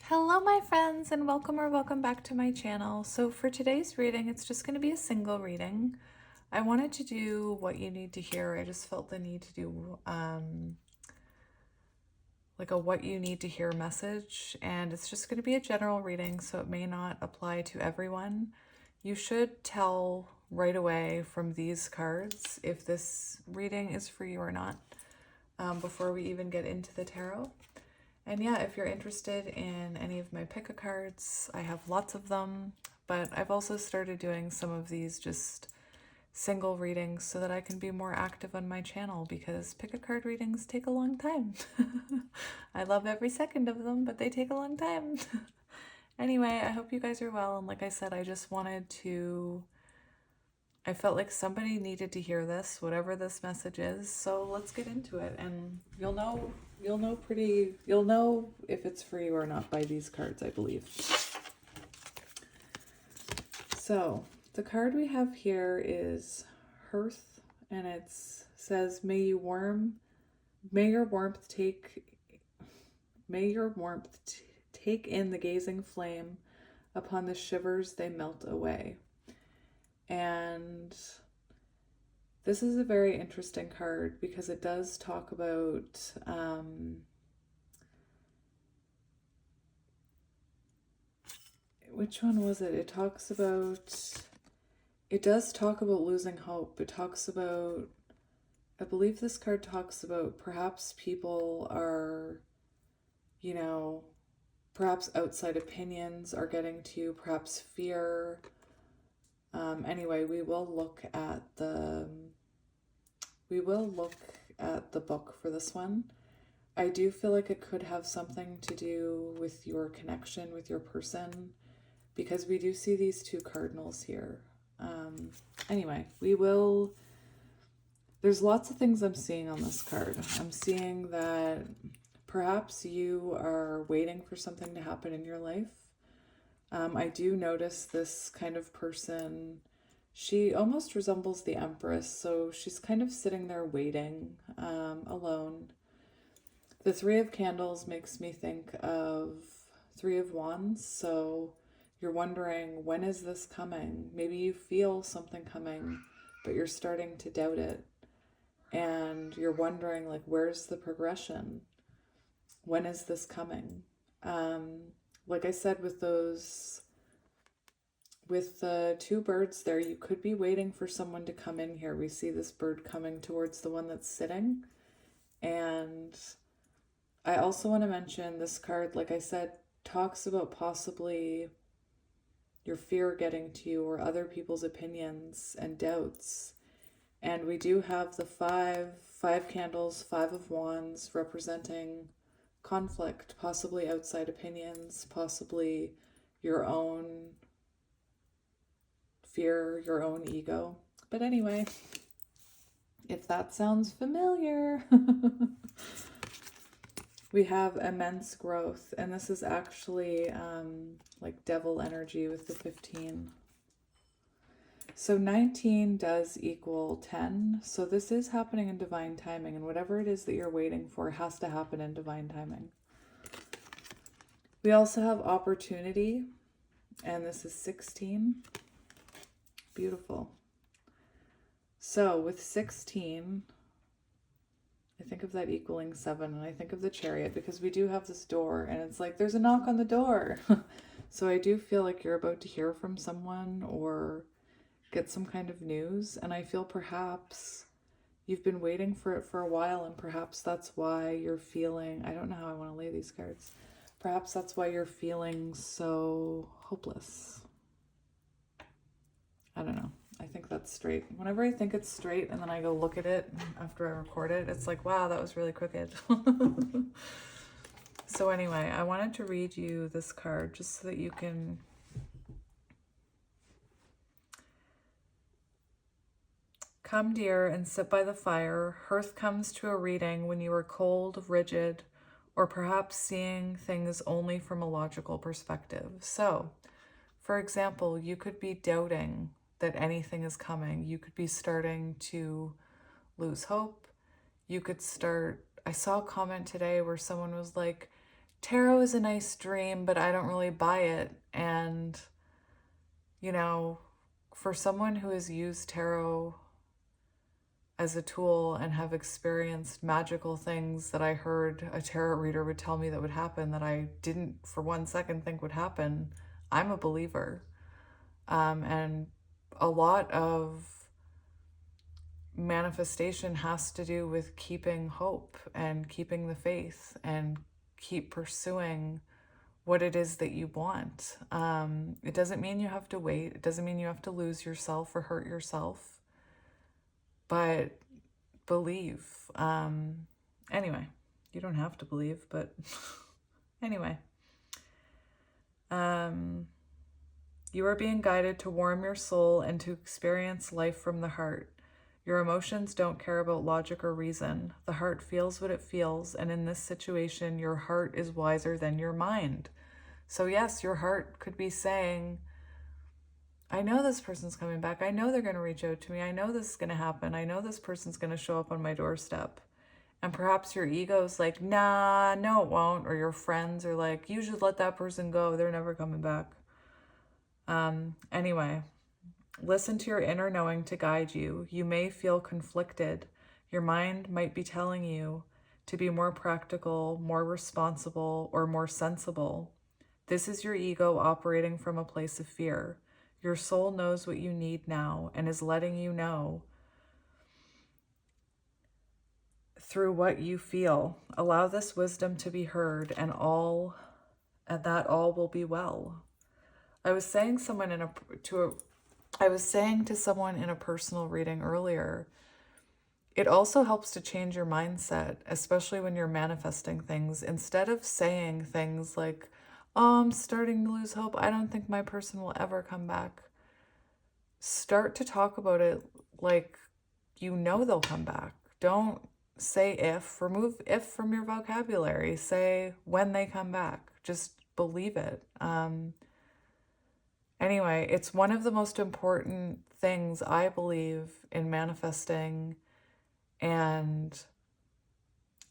Hello my friends, and welcome or welcome back to my channel. So for today's reading, it's just going to be a single reading. I wanted to do what you need to hear. I just felt the need to do like a what you need to hear message, and it's just going to be a general reading, so it may not apply to everyone. You should tell right away from these cards if this reading is for you or not before we even get into the tarot. And yeah, if you're interested in any of my pick a cards, I have lots of them, but I've also started doing some of these just single readings so that I can be more active on my channel, because pick a card readings take a long time. I love every second of them, but they take a long time. Anyway, I hope you guys are well, and like I said, I felt like somebody needed to hear this, whatever this message is. So let's get into it, and you'll know if it's for you or not by these cards, I believe. So the card we have here is Hearth, and it says, May your warmth take in the gazing flame. Upon the shivers they melt away." And this is a very interesting card because it does talk about which one was it? It does talk about losing hope. It talks about, I believe this card talks about perhaps people are, perhaps outside opinions are getting to you, perhaps fear. Anyway, we will look at the book for this one. I do feel like it could have something to do with your connection with your person, because we do see these two cardinals here. Anyway, there's lots of things I'm seeing on this card. I'm seeing that perhaps you are waiting for something to happen in your life. I do notice this kind of person, she almost resembles the Empress, so she's kind of sitting there waiting, alone. The Three of Candles makes me think of Three of Wands, so you're wondering, when is this coming? Maybe you feel something coming, but you're starting to doubt it. And you're wondering, like, where's the progression? When is this coming? Like I said, with the two birds there, you could be waiting for someone to come in here. We see this bird coming towards the one that's sitting. And I also want to mention this card, like I said, talks about possibly your fear getting to you or other people's opinions and doubts. And we do have the five candles, Five of Wands, representing conflict, possibly outside opinions, possibly your own fear, your own ego. But anyway, if that sounds familiar, we have immense growth, and this is actually like devil energy with the 15. So 19 does equal 10. So this is happening in divine timing, and whatever it is that you're waiting for has to happen in divine timing. We also have opportunity, and this is 16. Beautiful. So with 16, I think of that equaling 7, and I think of the Chariot, because we do have this door, and it's like there's a knock on the door. So I do feel like you're about to hear from someone or get some kind of news, and I feel perhaps you've been waiting for it for a while, and perhaps that's why you're feeling, I don't know how I want to lay these cards, perhaps that's why you're feeling so hopeless. I don't know. I think that's straight. Whenever I think it's straight and then I go look at it after I record it, it's like, wow, that was really crooked. So anyway, I wanted to read you this card just so that you can come, dear, and sit by the fire. Hearth comes to a reading when you are cold, rigid, or perhaps seeing things only from a logical perspective. So, for example, you could be doubting that anything is coming. You could be starting to lose hope. You could start, I saw a comment today where someone was like, tarot is a nice dream, but I don't really buy it. And, you know, for someone who has used tarot as a tool and have experienced magical things that I heard a tarot reader would tell me that would happen that I didn't for 1 second think would happen, I'm a believer. And a lot of manifestation has to do with keeping hope and keeping the faith and keep pursuing what it is that you want. It doesn't mean you have to wait. It doesn't mean you have to lose yourself or hurt yourself, but believe. Anyway, you don't have to believe, but anyway. You are being guided to warm your soul and to experience life from the heart. Your emotions don't care about logic or reason. The heart feels what it feels, and in this situation, your heart is wiser than your mind. So yes, your heart could be saying, I know this person's coming back. I know they're going to reach out to me. I know this is going to happen. I know this person's going to show up on my doorstep. And perhaps your ego's like, nah, no, it won't. Or your friends are like, you should let that person go. They're never coming back. Anyway, listen to your inner knowing to guide you. You may feel conflicted. Your mind might be telling you to be more practical, more responsible, or more sensible. This is your ego operating from a place of fear. Your soul knows what you need now and is letting you know through what you feel. Allow this wisdom to be heard, and that all will be well. I was saying to someone in a personal reading earlier, it also helps to change your mindset, especially when you're manifesting things. Instead of saying things like, oh, I'm starting to lose hope, I don't think my person will ever come back. Start to talk about it like you know they'll come back. Don't say if. Remove if from your vocabulary. Say when they come back. Just believe it. Anyway, it's one of the most important things I believe in manifesting and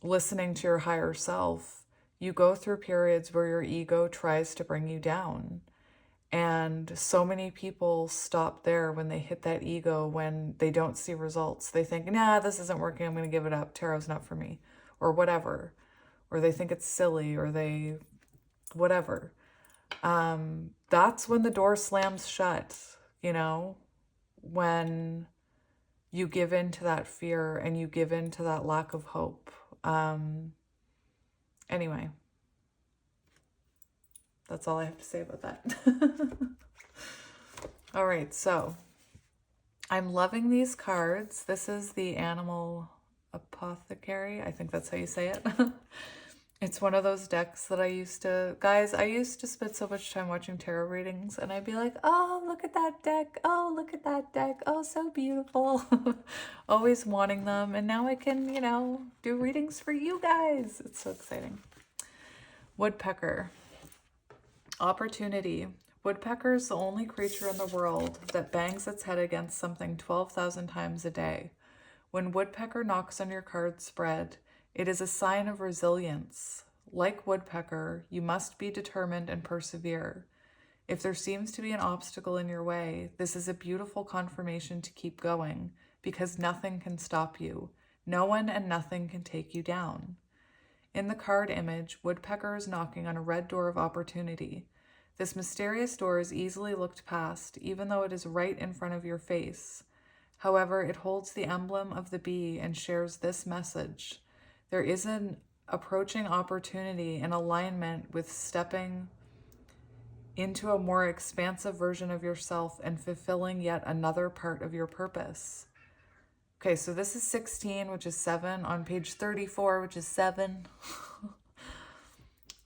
listening to your higher self. You go through periods where your ego tries to bring you down. And so many people stop there when they hit that ego, when they don't see results. They think, nah, this isn't working. I'm going to give it up. Tarot's not for me, or whatever. Or they think it's silly, or whatever. That's when the door slams shut, when you give in to that fear and you give in to that lack of hope. Anyway, that's all I have to say about that. All right, so I'm loving these cards. This is the Animal Apothecary. I think that's how you say it. It's one of those decks that I used to spend so much time watching tarot readings, and I'd be like, oh, look at that deck. Oh, look at that deck. Oh, so beautiful. Always wanting them. And now I can, do readings for you guys. It's so exciting. Woodpecker. Opportunity. Woodpecker is the only creature in the world that bangs its head against something 12,000 times a day. When woodpecker knocks on your card spread, it is a sign of resilience. Like woodpecker, you must be determined and persevere. If there seems to be an obstacle in your way, this is a beautiful confirmation to keep going, because nothing can stop you. No one and nothing can take you down. In the card image, woodpecker is knocking on a red door of opportunity. This mysterious door is easily looked past, even though it is right in front of your face. However, it holds the emblem of the bee and shares this message. There is an approaching opportunity in alignment with stepping into a more expansive version of yourself and fulfilling yet another part of your purpose. Okay, so this is 16, which is 7, on page 34, which is 7.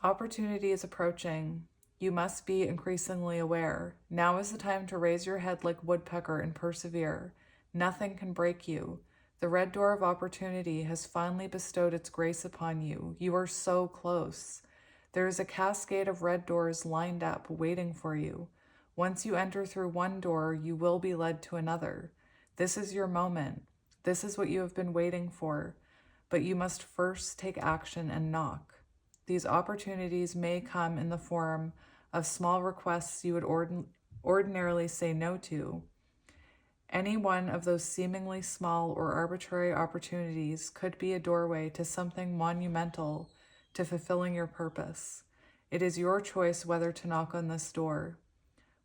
Opportunity is approaching. You must be increasingly aware. Now is the time to raise your head like woodpecker and persevere. Nothing can break you. The red door of opportunity has finally bestowed its grace upon you. You are so close. There is a cascade of red doors lined up, waiting for you. Once you enter through one door, you will be led to another. This is your moment. This is what you have been waiting for. But you must first take action and knock. These opportunities may come in the form of small requests you would ordinarily say no to. Any one of those seemingly small or arbitrary opportunities could be a doorway to something monumental, to fulfilling your purpose. It is your choice whether to knock on this door.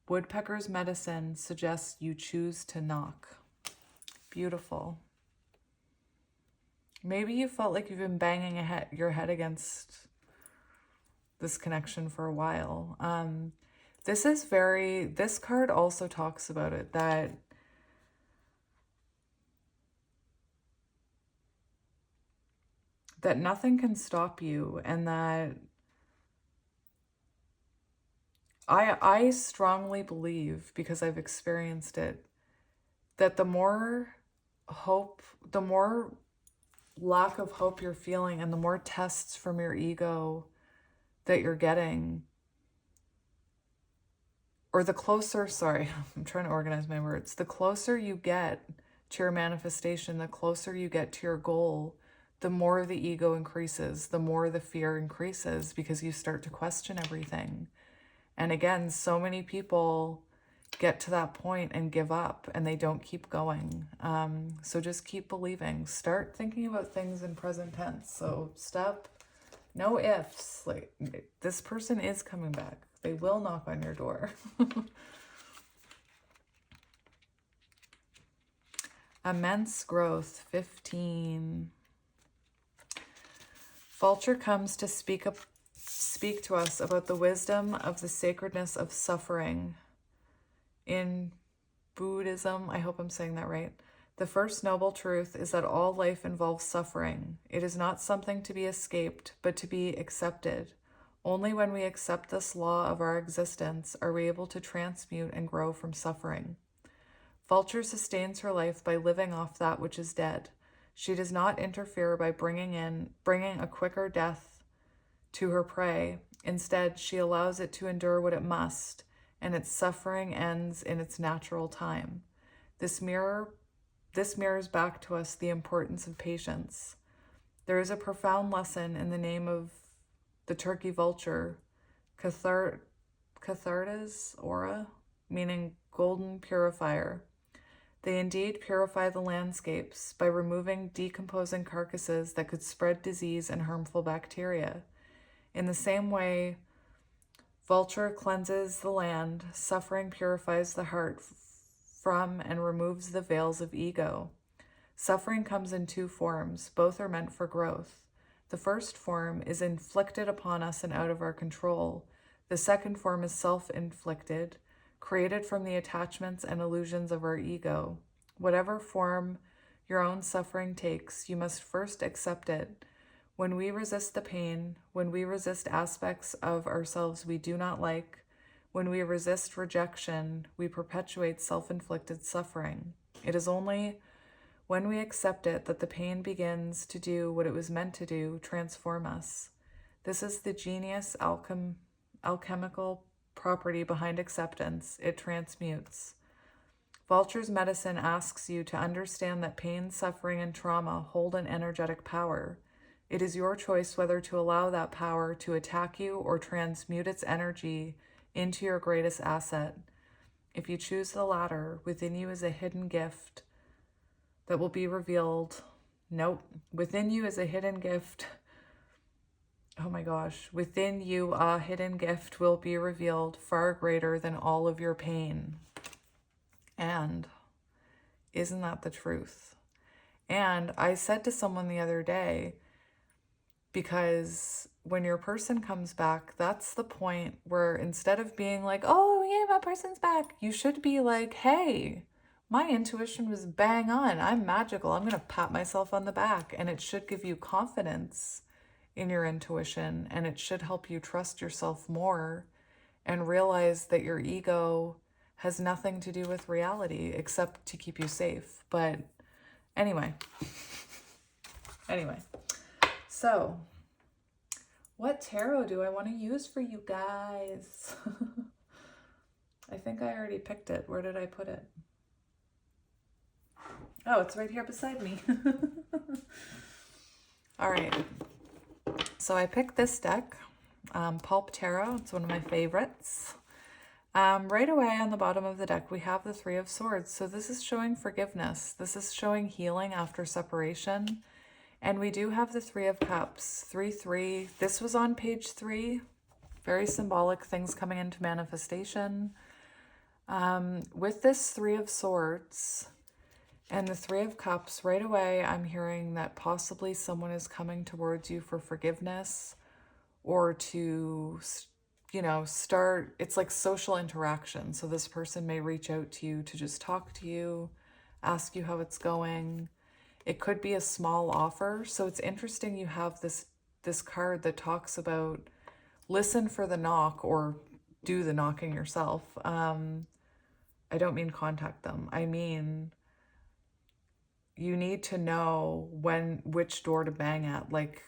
Woodpecker's medicine suggests you choose to knock. Beautiful. Maybe you felt like you've been banging your head against this connection for a while. This card also talks about it, that nothing can stop you, and that I strongly believe, because I've experienced it, that the more lack of hope you're feeling and the more tests from your ego that you're getting, or the closer, sorry, I'm trying to organize my words, the closer you get to your manifestation, the closer you get to your goal, the more the ego increases, the more the fear increases, because you start to question everything. And again, so many people get to that point and give up, and they don't keep going. So just keep believing. Start thinking about things in present tense. So no ifs. Like, this person is coming back. They will knock on your door. Immense growth, 15. Vulture comes to speak to us about the wisdom of the sacredness of suffering. In Buddhism, I hope I'm saying that right, the first noble truth is that all life involves suffering. It is not something to be escaped, but to be accepted. Only when we accept this law of our existence are we able to transmute and grow from suffering. Vulture sustains her life by living off that which is dead. She does not interfere by bringing a quicker death to her prey. Instead, she allows it to endure what it must, and its suffering ends in its natural time. This mirrors back to us the importance of patience. There is a profound lesson in the name of the turkey vulture, Cathartes aura, meaning golden purifier. They indeed purify the landscapes by removing decomposing carcasses that could spread disease and harmful bacteria. In the same way, vulture cleanses the land, suffering purifies the heart from and removes the veils of ego. Suffering comes in two forms. Both are meant for growth. The first form is inflicted upon us and out of our control. The second form is self-inflicted, created from the attachments and illusions of our ego. Whatever form your own suffering takes, you must first accept it. When we resist the pain, when we resist aspects of ourselves we do not like, when we resist rejection, we perpetuate self-inflicted suffering. It is only when we accept it that the pain begins to do what it was meant to do, transform us. This is the genius alchemical property behind acceptance. It transmutes. Vulture's medicine asks you to understand that pain, suffering, and trauma hold an energetic power. It is your choice whether to allow that power to attack you or transmute its energy into your greatest asset. If you choose the latter, within you is a hidden gift that will be revealed. Within you is a hidden gift. Oh my gosh. Within you, a hidden gift will be revealed far greater than all of your pain. And isn't that the truth? And I said to someone the other day, because when your person comes back, that's the point where instead of being like, oh yeah, my person's back, you should be like, hey, my intuition was bang on. I'm magical. I'm going to pat myself on the back. And it should give you confidence in your intuition, and it should help you trust yourself more and realize that your ego has nothing to do with reality except to keep you safe. But anyway, so what tarot do I want to use for you guys? I think I already picked it. Where did I put it? Oh, it's right here beside me. All right. So I picked this deck, Pulp Tarot. It's one of my favorites. Right away on the bottom of the deck, we have the Three of Swords. So this is showing forgiveness. This is showing healing after separation. And we do have the Three of Cups, 3-3. This was on page 3. Very symbolic, things coming into manifestation. With this Three of Swords and the Three of Cups, right away I'm hearing that possibly someone is coming towards you for forgiveness or to, you know, start, it's like social interaction. So this person may reach out to you to just talk to you, ask you how it's going. It could be a small offer. So it's interesting you have this card that talks about listen for the knock or do the knocking yourself. I don't mean contact them. I mean, you need to know which door to bang at. Like,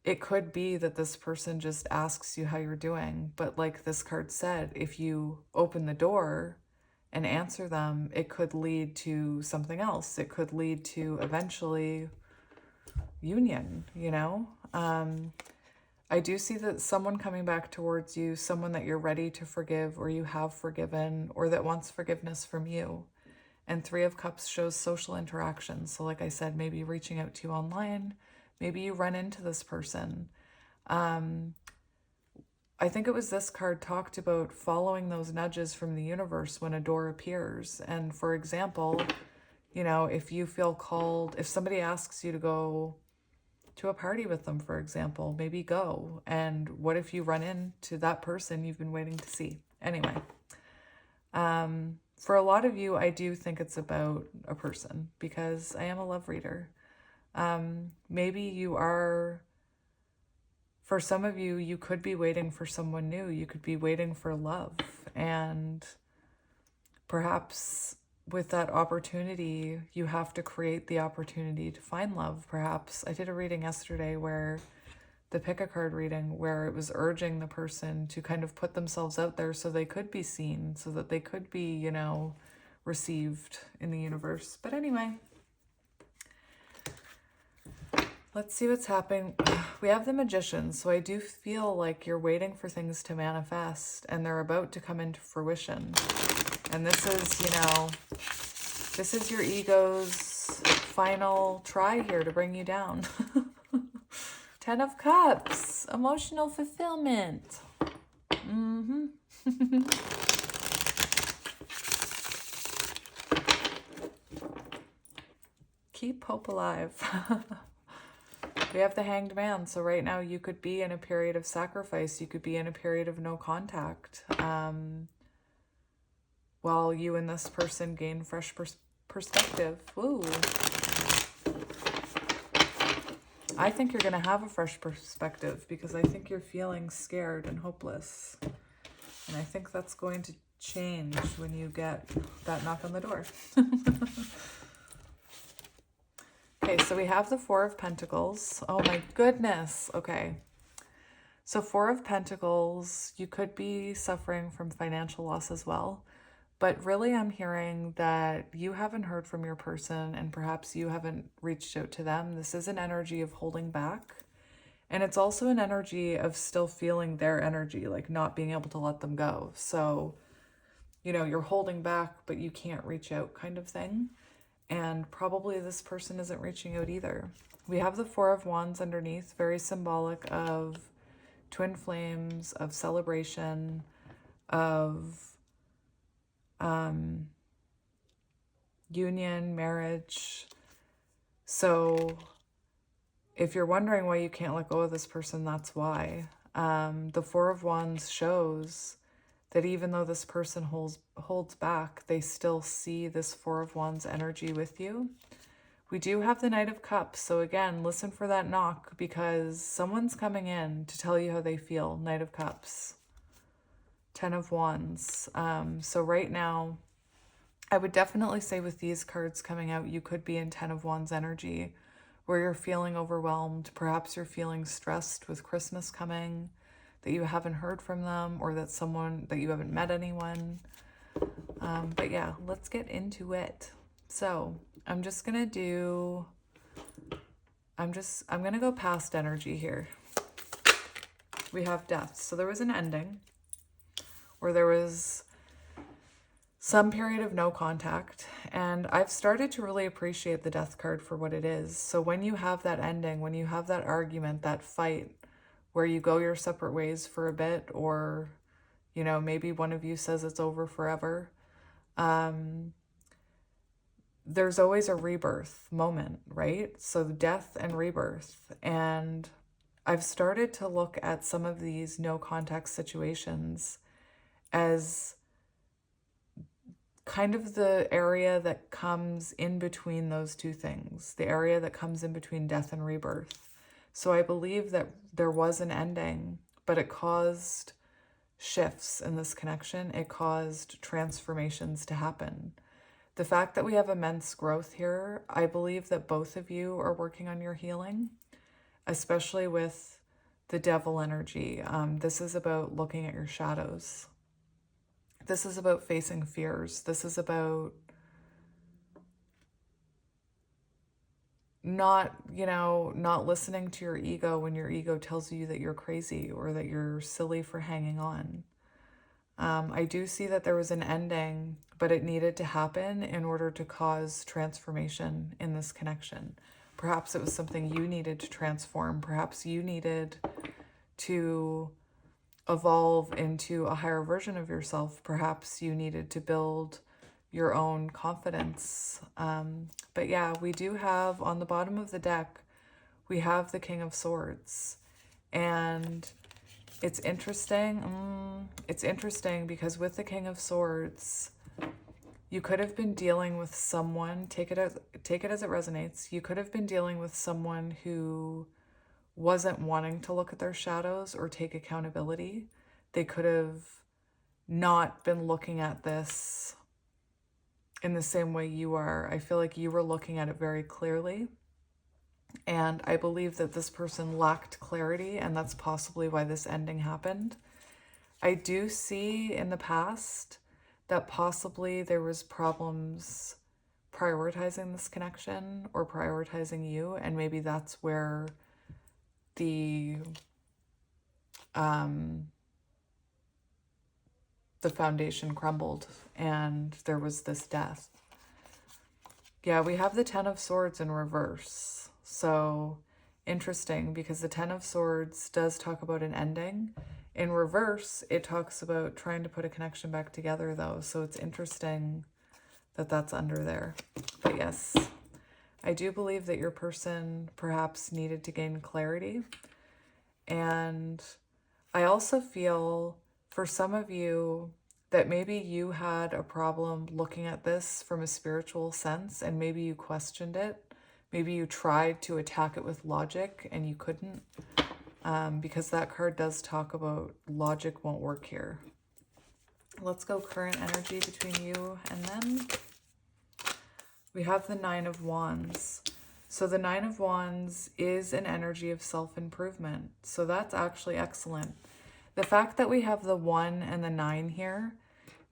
it could be that this person just asks you how you're doing, but like this card said, if you open the door and answer them, it could lead to something else. It could lead to eventually union, you know? I do see that someone coming back towards you, someone that you're ready to forgive or you have forgiven or that wants forgiveness from you. And Three of Cups shows social interaction. So like I said, maybe reaching out to you online, maybe you run into this person. I think it was this card talked about following those nudges from the universe when a door appears. And for example, you know, if you feel called, if somebody asks you to go to a party with them, for example, maybe go. And what if you run into that person you've been waiting to see? Anyway, for a lot of you, I do think it's about a person because I am a love reader. Maybe you are, for some of you, you could be waiting for someone new. You could be waiting for love. And perhaps with that opportunity, you have to create the opportunity to find love. Perhaps I did a reading yesterday where the pick a card reading where it was urging the person to kind of put themselves out there so they could be seen, so that they could be, you know, received in the universe. But anyway, let's see what's happening. We have the Magician, so I do feel like you're waiting for things to manifest and they're about to come into fruition. And this is, you know, this is your ego's final try here to bring you down. 10 of Cups, emotional fulfillment. Keep hope alive. We have the Hanged Man. So right now you could be in a period of sacrifice. You could be in a period of no contact. While you and this person gain fresh perspective. Ooh. I think you're going to have a fresh perspective because I think you're feeling scared and hopeless. And I think that's going to change when you get that knock on the door. Okay, so we have the Four of Pentacles. Oh my goodness. Okay. So Four of Pentacles, you could be suffering from financial loss as well. But really, I'm hearing that you haven't heard from your person and perhaps you haven't reached out to them. This is an energy of holding back. And it's also an energy of still feeling their energy, like not being able to let them go. So, you know, you're holding back, but you can't reach out kind of thing. And probably this person isn't reaching out either. We have the Four of Wands underneath, very symbolic of twin flames, of celebration, of union, marriage. So if you're wondering why you can't let go of this person, that's why. The Four of Wands shows that even though this person holds back, they still see this Four of Wands energy with you. We do have the Knight of Cups. So again, listen for that knock because someone's coming in to tell you how they feel. Knight of Cups. 10 of Wands. So right now, I would definitely say with these cards coming out, you could be in 10 of Wands energy where you're feeling overwhelmed. Perhaps you're feeling stressed with Christmas coming, that you haven't heard from them or that you haven't met anyone. But yeah, let's get into it. So I'm just going to do I'm going to go past energy here. We have death. So there was an ending where there was some period of no contact. And I've started to really appreciate the death card for what it is. So when you have that ending, when you have that argument, that fight, where you go your separate ways for a bit, or, you know, maybe one of you says it's over forever, there's always a rebirth moment, right? So death and rebirth. And I've started to look at some of these no contact situations as kind of the area that comes in between those two things, the area that comes in between death and rebirth. So I believe that there was an ending, but it caused shifts in this connection. It caused transformations to happen. The fact that we have immense growth here, I believe that both of you are working on your healing, especially with the devil energy. This is about looking at your shadows. This is about facing fears. This is about not listening to your ego when your ego tells you that you're crazy or that you're silly for hanging on. I do see that there was an ending, but it needed to happen in order to cause transformation in this connection. Perhaps it was something you needed to transform. Perhaps you needed to evolve into a higher version of yourself. Perhaps you needed to build your own confidence. But yeah, we do have on the bottom of the deck, we have the King of Swords. And it's interesting. It's interesting because with the King of Swords, you could have been dealing with someone, take it as it resonates. You could have been dealing with someone who wasn't wanting to look at their shadows or take accountability. They could have not been looking at this in the same way you are. I feel like you were looking at it very clearly. And I believe that this person lacked clarity, and that's possibly why this ending happened. I do see in the past that possibly there was problems prioritizing this connection or prioritizing you, and maybe that's where the foundation crumbled and there was this death. Yeah, we have the Ten of Swords in reverse. So interesting, because the Ten of Swords does talk about an ending. In reverse, it talks about trying to put a connection back together, though. So it's interesting that that's under there. But yes, I do believe that your person perhaps needed to gain clarity. And I also feel for some of you that maybe you had a problem looking at this from a spiritual sense, and maybe you questioned it. Maybe you tried to attack it with logic and you couldn't, because that card does talk about logic won't work here. Let's go current energy between you and them. We have the Nine of Wands. So the Nine of Wands is an energy of self-improvement. So that's actually excellent. The fact that we have the 1 and the 9 here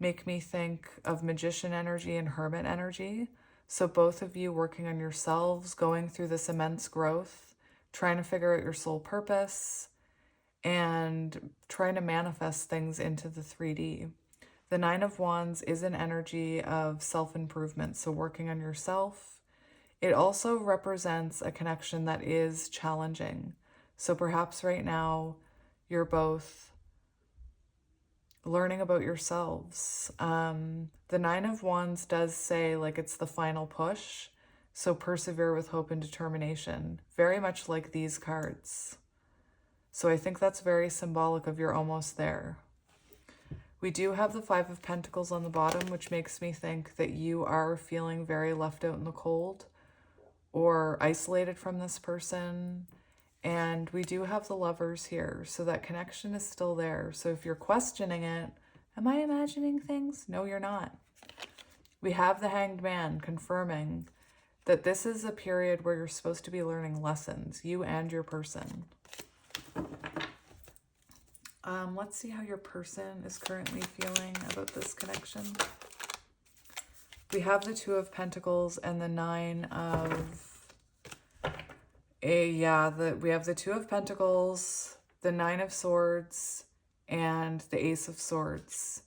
make me think of Magician energy and Hermit energy. So both of you working on yourselves, going through this immense growth, trying to figure out your soul purpose, and trying to manifest things into the 3D. The Nine of Wands is an energy of self-improvement, so working on yourself. It also represents a connection that is challenging. So perhaps right now you're both learning about yourselves. The Nine of Wands does say like it's the final push. So persevere with hope and determination, very much like these cards. So I think that's very symbolic of you're almost there. We do have the Five of Pentacles on the bottom, which makes me think that you are feeling very left out in the cold or isolated from this person. And we do have the Lovers here, so that connection is still there. So if you're questioning it, am I imagining things? No, you're not. We have the Hanged Man confirming that this is a period where you're supposed to be learning lessons, you and your person. Let's see how your person is currently feeling about this connection. We have the Two of Pentacles and the Nine of Yeah, we have the Two of Pentacles, the Nine of Swords, and the Ace of Swords.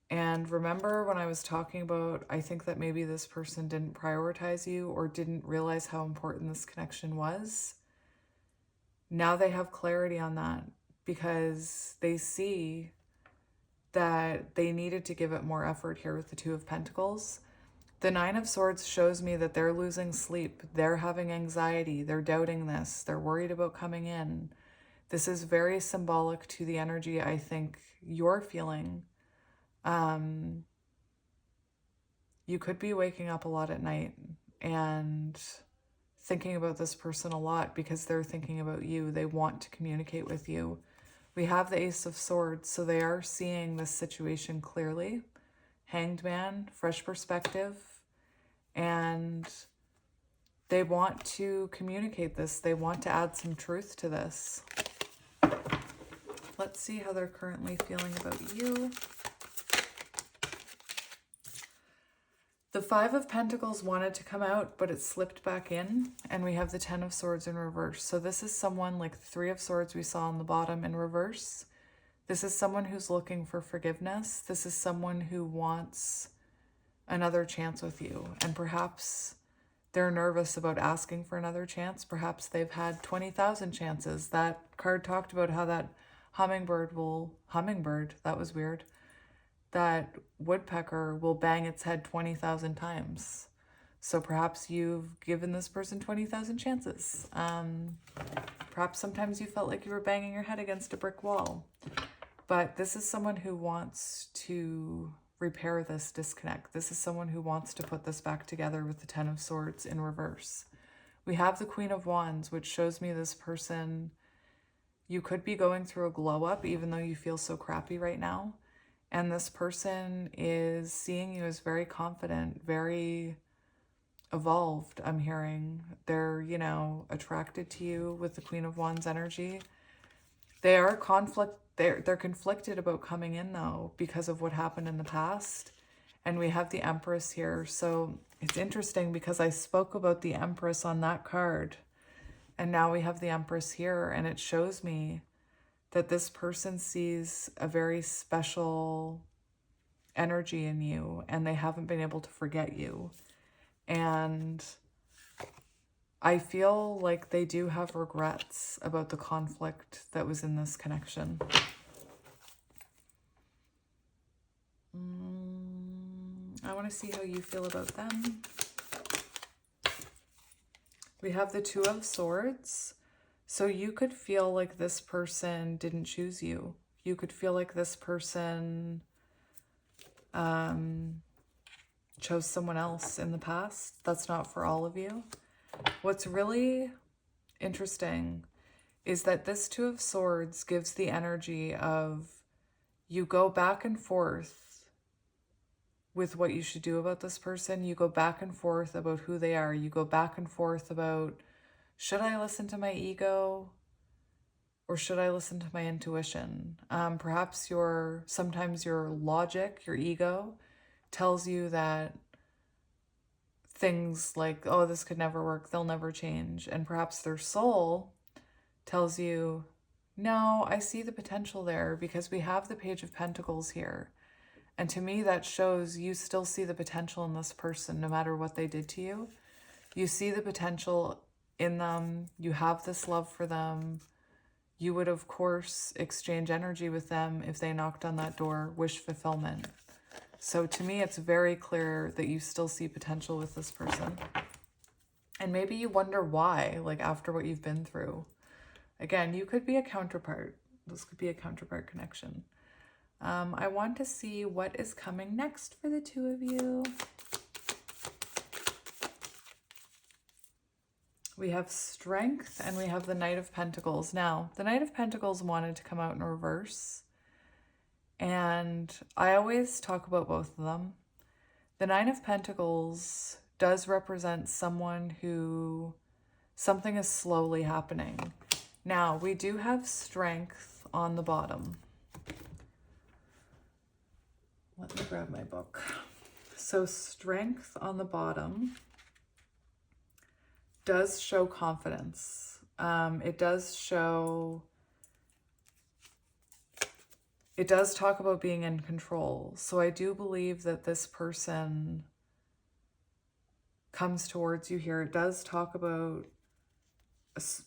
And remember when I was talking about, I think that maybe this person didn't prioritize you or didn't realize how important this connection was? Now they have clarity on that because they see that they needed to give it more effort here with the Two of Pentacles. The Nine of Swords shows me that they're losing sleep. They're having anxiety. They're doubting this. They're worried about coming in. This is very symbolic to the energy I think you're feeling. You could be waking up a lot at night and thinking about this person a lot because they're thinking about you. They want to communicate with you. We have the Ace of Swords, so they are seeing this situation clearly. Hanged Man, fresh perspective, and they want to communicate this. They want to add some truth to this. Let's see how they're currently feeling about you. The Five of Pentacles wanted to come out, but it slipped back in, and we have the Ten of Swords in reverse. So this is someone like the Three of Swords we saw on the bottom in reverse. This is someone who's looking for forgiveness. This is someone who wants another chance with you, and perhaps they're nervous about asking for another chance. Perhaps they've had 20,000 chances. That card talked about how that hummingbird, that was weird. That woodpecker will bang its head 20,000 times. So perhaps you've given this person 20,000 chances. Perhaps sometimes you felt like you were banging your head against a brick wall. But this is someone who wants to repair this disconnect. This is someone who wants to put this back together with the Ten of Swords in reverse. We have the Queen of Wands, which shows me this person, you could be going through a glow up even though you feel so crappy right now. And this person is seeing you as very confident, very evolved, I'm hearing. They're, attracted to you with the Queen of Wands energy. They are they're conflicted about coming in though because of what happened in the past. And we have the Empress here. So it's interesting because I spoke about the Empress on that card. And now we have the Empress here, and it shows me that this person sees a very special energy in you and they haven't been able to forget you. And I feel like they do have regrets about the conflict that was in this connection. I want to see how you feel about them. We have the Two of Swords. So you could feel like this person didn't choose you. You could feel like this person chose someone else in the past. That's not for all of you. What's really interesting is that this Two of Swords gives the energy of you go back and forth with what you should do about this person. You go back and forth about who they are. You go back and forth about, should I listen to my ego or should I listen to my intuition? Perhaps sometimes your logic, your ego, tells you that things like, oh, this could never work, they'll never change. And perhaps their soul tells you, no, I see the potential there, because we have the Page of Pentacles here. And to me, that shows you still see the potential in this person, no matter what they did to you. You see the potential in them. You have this love for them. You would, of course, exchange energy with them if they knocked on that door, wish fulfillment. So to me, it's very clear that you still see potential with this person. And maybe you wonder why, like after what you've been through. Again, you could be a counterpart. This could be a counterpart connection. I want to see what is coming next for the two of you. We have Strength and we have the Knight of Pentacles. Now, the Knight of Pentacles wanted to come out in reverse. And I always talk about both of them. The Nine of Pentacles does represent someone who something is slowly happening. Now, we do have Strength on the bottom. Let me grab my book. So Strength on the bottom does show confidence. It does show, it does talk about being in control. So I do believe that this person comes towards you here. It does talk about,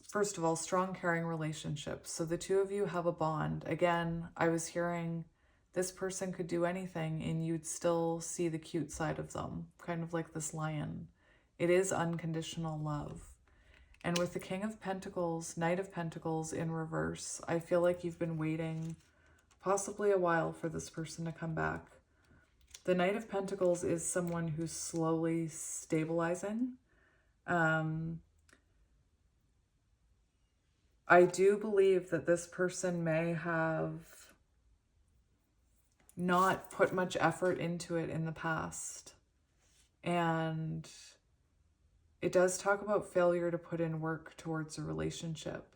first of all, strong, caring relationships. So the two of you have a bond. Again, I was hearing this person could do anything and you'd still see the cute side of them, kind of like this lion. It is unconditional love. And with the King of Pentacles, Knight of Pentacles in reverse, I feel like you've been waiting possibly a while for this person to come back. The Knight of Pentacles is someone who's slowly stabilizing. I do believe that this person may have not put much effort into it in the past. And it does talk about failure to put in work towards a relationship.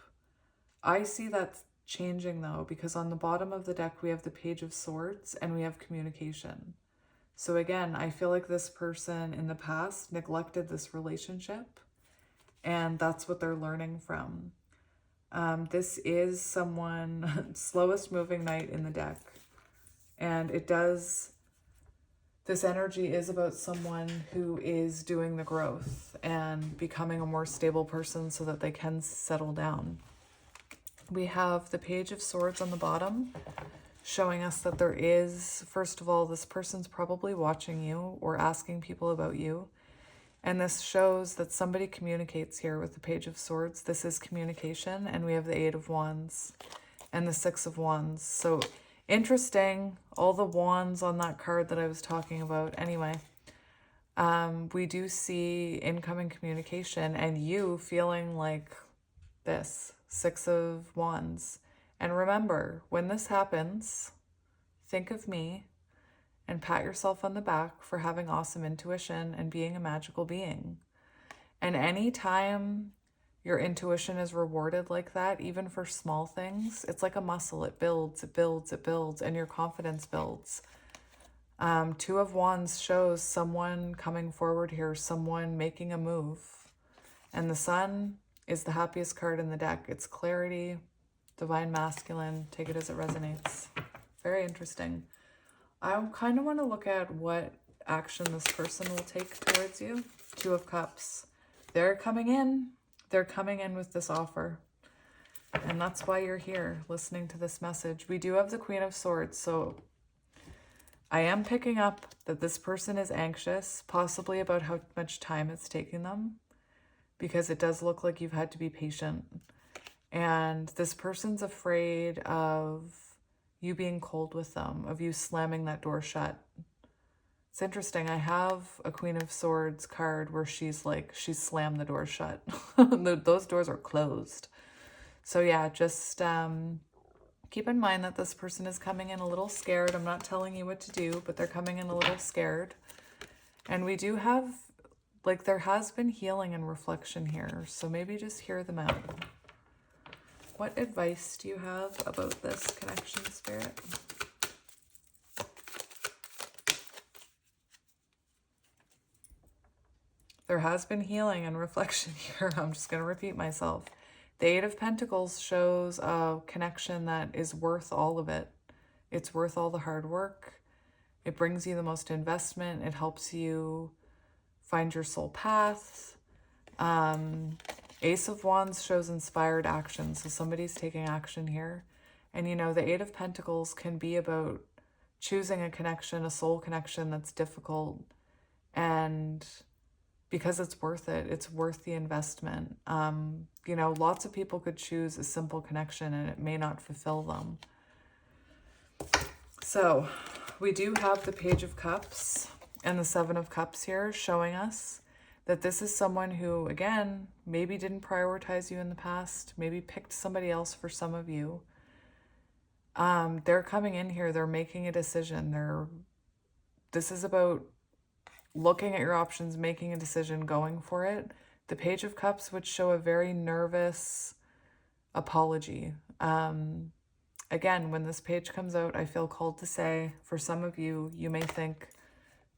I see that changing though, because on the bottom of the deck, we have the Page of Swords and we have communication. So again, I feel like this person in the past neglected this relationship and that's what they're learning from. This is someone, slowest moving knight in the deck. And it does, this energy is about someone who is doing the growth and becoming a more stable person so that they can settle down. We have the Page of Swords on the bottom, showing us that there is, first of all, this person's probably watching you or asking people about you. And this shows that somebody communicates here with the Page of Swords. This is communication. And we have the Eight of Wands and the Six of Wands. So interesting, all the wands on that card that I was talking about. Anyway, we do see incoming communication and you feeling like this, Six of Wands. And remember, when this happens, think of me and pat yourself on the back for having awesome intuition and being a magical being. And anytime your intuition is rewarded like that, even for small things, it's like a muscle. It builds, it builds, it builds, and your confidence builds. Two of Wands shows someone coming forward here, someone making a move. And the Sun is the happiest card in the deck. It's clarity, divine masculine, take it as it resonates. Very interesting. I kind of want to look at what action this person will take towards you. Two of Cups. They're coming in. They're coming in with this offer. And that's why you're here listening to this message. We do have the Queen of Swords. So I am picking up that this person is anxious, possibly about how much time it's taking them, because it does look like you've had to be patient. And this person's afraid of you being cold with them, of you slamming that door shut. It's interesting. I have a Queen of Swords card where she's slammed the door shut. Those doors are closed. So yeah, just keep in mind that this person is coming in a little scared. I'm not telling you what to do, but they're coming in a little scared. And we do have, there has been healing and reflection here. So maybe just hear them out. What advice do you have about this connection, Spirit? There has been healing and reflection here. I'm just going to repeat myself. The Eight of Pentacles shows a connection that is worth all of it. It's worth all the hard work. It brings you the most investment. It helps you find your soul path. Ace of Wands shows inspired action. So somebody's taking action here. And you know, the Eight of Pentacles can be about choosing a connection, a soul connection that's difficult. And because it's worth it, it's worth the investment. You know, lots of people could choose a simple connection and it may not fulfill them. So we do have the Page of Cups and the Seven of Cups here showing us that this is someone who, again, maybe didn't prioritize you in the past, maybe picked somebody else for some of you. They're coming in here, they're making a decision. This is about looking at your options, making a decision, going for it. The Page of Cups would show a very nervous apology. Again, when this page comes out, I feel called to say, for some of you, you may think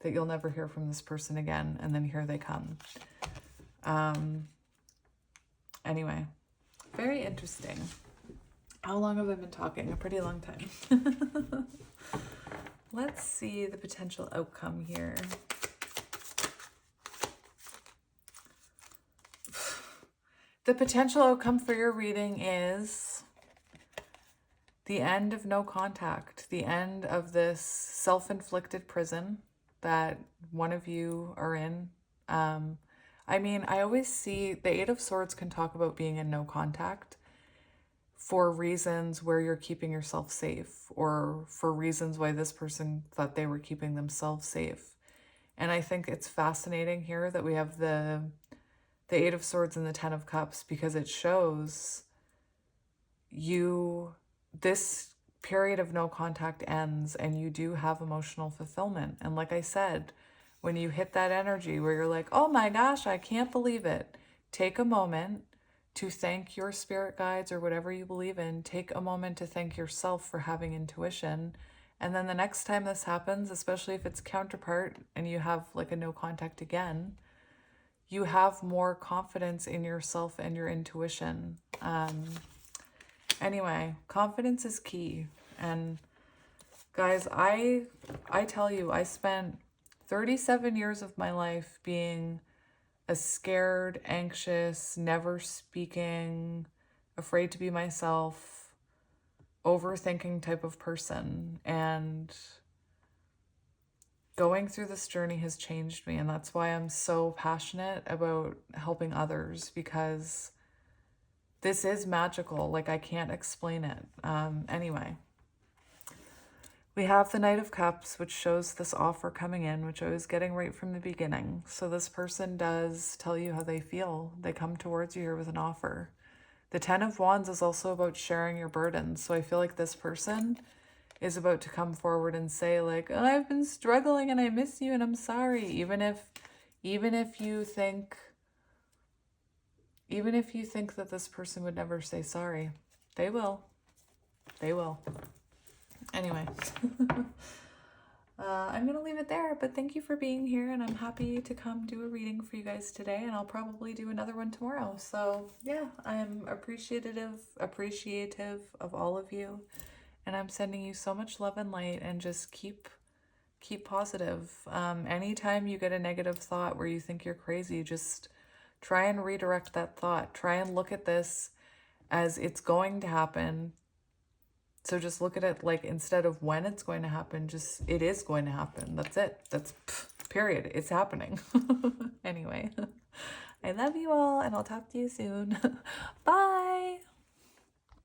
that you'll never hear from this person again, and then here they come. Anyway, Very interesting. How long have I been talking? A pretty long time. Let's see the potential outcome here. The potential outcome for your reading is the end of no contact, the end of this self-inflicted prison that one of you are in. I mean, I always see the Eight of Swords can talk about being in no contact for reasons where you're keeping yourself safe, or for reasons why this person thought they were keeping themselves safe. And I think it's fascinating here that we have the Eight of Swords and the Ten of Cups, because it shows you, this period of no contact ends and you do have emotional fulfillment. And like I said, when you hit that energy where you're like, oh my gosh, I can't believe it, take a moment to thank your spirit guides or whatever you believe in. Take a moment to thank yourself for having intuition. And then the next time this happens, especially if it's counterpart and you have like a no contact again, you have more confidence in yourself and your intuition. Anyway, confidence is key. And guys, I tell you, I spent 37 years of my life being a scared, anxious, never speaking, afraid to be myself, overthinking type of person. And going through this journey has changed me. And that's why I'm so passionate about helping others, because this is magical. Like, I can't explain it. Anyway, we have the Knight of Cups, which shows this offer coming in, which I was getting right from the beginning. So this person does tell you how they feel. They come towards you here with an offer. The Ten of Wands is also about sharing your burdens. So I feel like this person is about to come forward and say like, oh, I've been struggling and I miss you and I'm sorry. Even if you think that this person would never say sorry, they will. They will. Anyway, I'm going to leave it there, but thank you for being here, and I'm happy to come do a reading for you guys today, and I'll probably do another one tomorrow. So yeah, I'm appreciative of all of you, and I'm sending you so much love and light, and just keep positive. Anytime you get a negative thought where you think you're crazy, just try and redirect that thought. Try and look at this as it's going to happen. So just look at it like, instead of when it's going to happen, just it is going to happen. That's it. That's period. It's happening. Anyway, I love you all, and I'll talk to you soon. Bye.